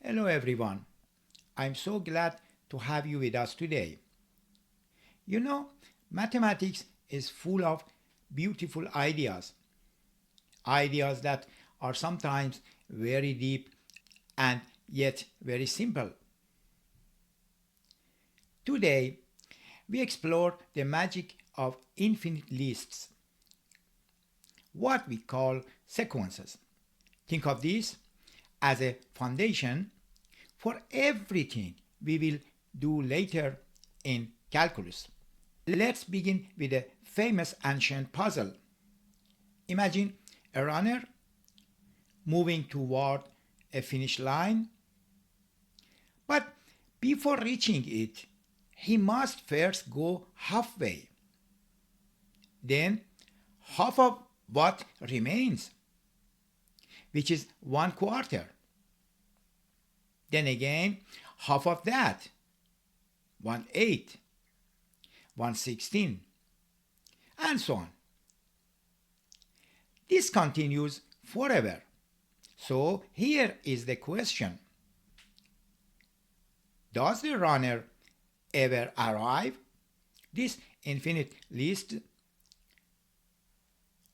Hello everyone. I'm so glad to have you with us today. You know, mathematics is full of beautiful ideas. Ideas that are sometimes very deep and yet very simple. Today, we explore the magic of infinite lists, what we call sequences. Think of this as a foundation for everything we will do later in calculus. Let's begin with a famous ancient puzzle. Imagine a runner moving toward a finish line, but before reaching it, he must first go halfway. Then half of what remains, which is 1/4. Then again, half of that, 1/8, 1/16, and so on. This continues forever. So here is the question. Does the runner ever arrive? This infinite list,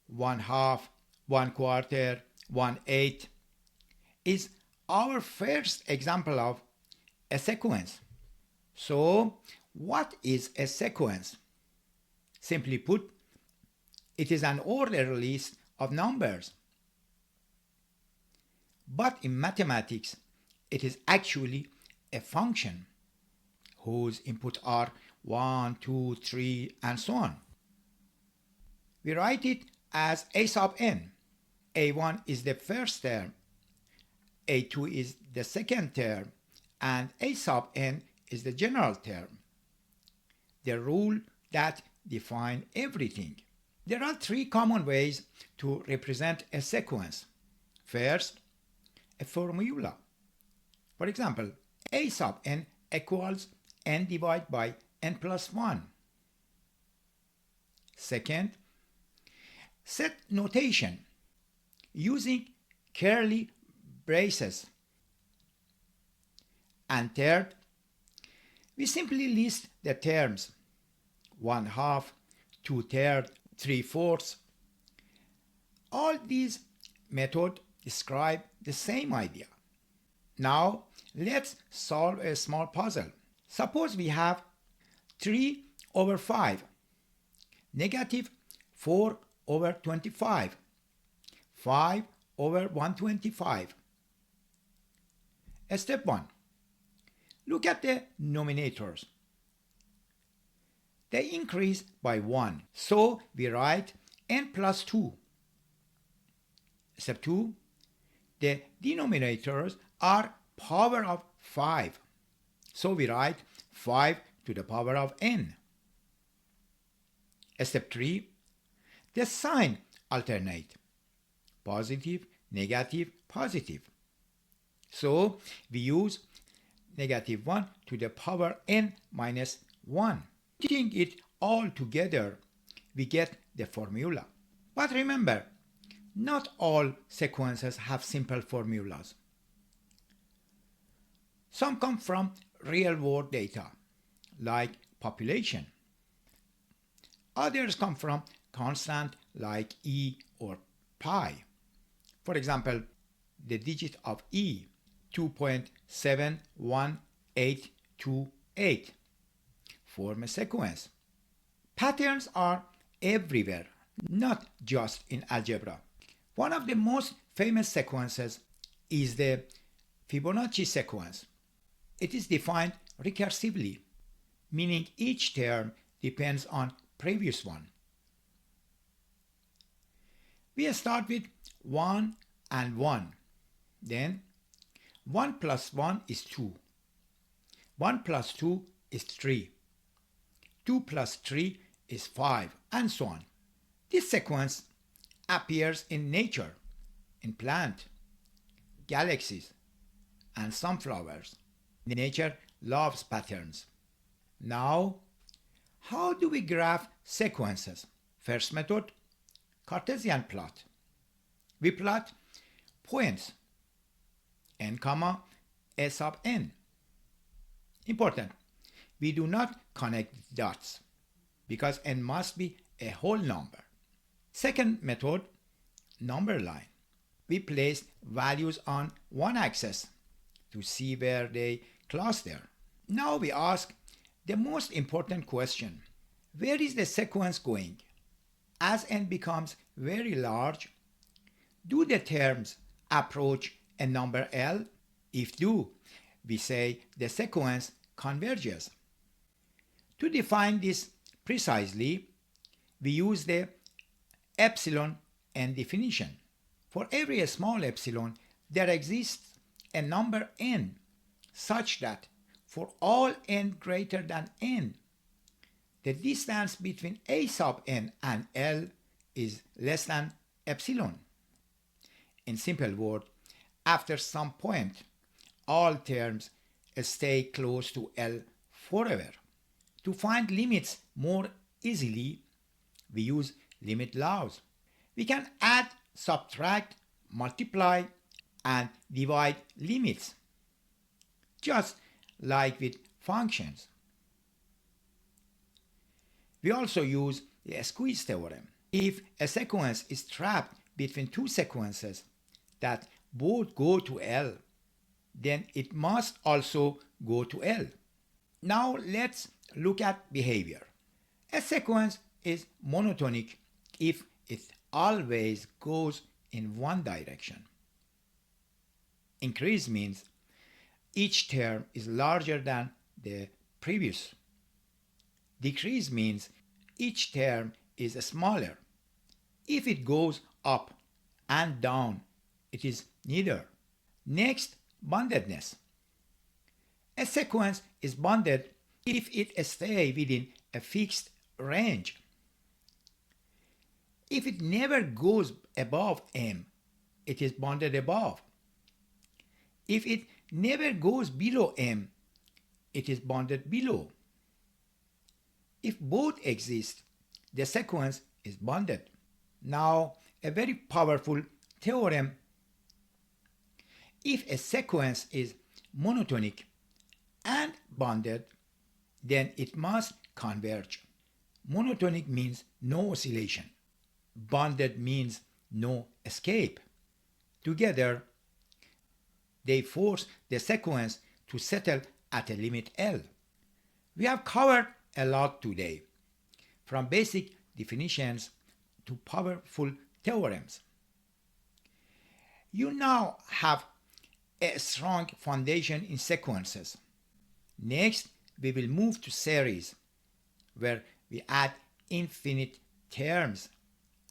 1/2, 1/4, 1/8, is our first example of a sequence. So, what is a sequence? Simply put, it is an ordered list of numbers. But in mathematics, it is actually a function whose inputs are 1, 2, 3, and so on. We write it as a sub n. A1 is the first term, A2 is the second term, and A sub n is the general term, the rule that defines everything. There are three common ways to represent a sequence. First, a formula. For example, A sub n equals n divided by n plus 1. Second, set notation using curly braces. And third, we simply list the terms 1/2, 2/3, 3/4. All these methods describe the same idea. Now let's solve a small puzzle. Suppose we have 3/5, -4/25, 5/125. Step 1. Look at the numerators. They increase by 1, so we write n plus 2. Step 2. The denominators are power of 5, so we write 5 to the power of n. Step 3. The sign alternate, positive, negative, positive. So we use -1 to the power n minus 1. Putting it all together, we get the formula. But remember, not all sequences have simple formulas. Some come from real-world data, like population. Others come from constants like e or pi. For example, the digit of e, 2.71828, form a sequence. Patterns are everywhere, not just in algebra. One of the most famous sequences is the Fibonacci sequence. It is defined recursively, meaning each term depends on previous one. We start with 1 and 1. Then 1 plus 1 is 2. 1 plus 2 is 3. 2 plus 3 is 5, and so on. This sequence appears in nature, in plants, galaxies, and sunflowers. Nature loves patterns. Now, how do we graph sequences? First method, Cartesian plot. We plot points n, a sub n. Important, we do not connect dots because n must be a whole number. Second method, number line. We placed values on one axis to see where they cluster. Now we ask the most important question. Where is the sequence going? As n becomes very large, do the terms approach a number L? If do, we say the sequence converges. To define this precisely, we use the Epsilon-N definition. For every small epsilon, there exists a number n such that for all n greater than n, the distance between a sub n and L is less than epsilon. In simple words, after some point, all terms stay close to L forever. To find limits more easily, we use limit laws. We can add, subtract, multiply, and divide limits, just like with functions. We also use the Squeeze Theorem. If a sequence is trapped between two sequences that both go to L, then it must also go to L. Now let's look at behavior. A sequence is monotonic if it always goes in one direction. Increase means each term is larger than the previous. Decrease means each term is smaller. If it goes up and down, it is neither. Next, boundedness. A sequence is bounded if it stays within a fixed range. If it never goes above M, it is bounded above. If it never goes below M, it is bounded below. If both exist, the sequence is bounded. Now, a very powerful theorem. If a sequence is monotonic and bounded, then it must converge. Monotonic means no oscillation. Bounded means no escape. Together, they force the sequence to settle at a limit L. We have covered a lot today, from basic definitions to powerful theorems. You now have a strong foundation in sequences. Next, we will move to series, where we add infinite terms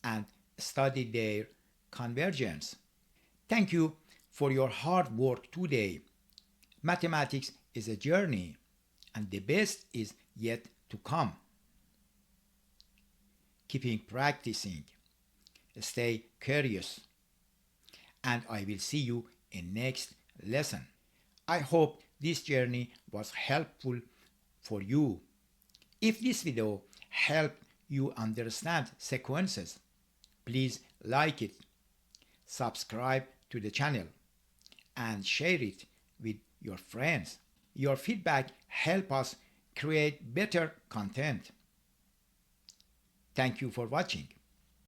and study their convergence. Thank you for your hard work today. Mathematics is a journey, and the best is yet to come. Keeping practicing. Stay curious. And I will see you in next lesson. I hope this journey was helpful for you. If this video helped you understand sequences, please like it, subscribe to the channel, and share it with your friends. Your feedback helps us create better content. Thank you for watching.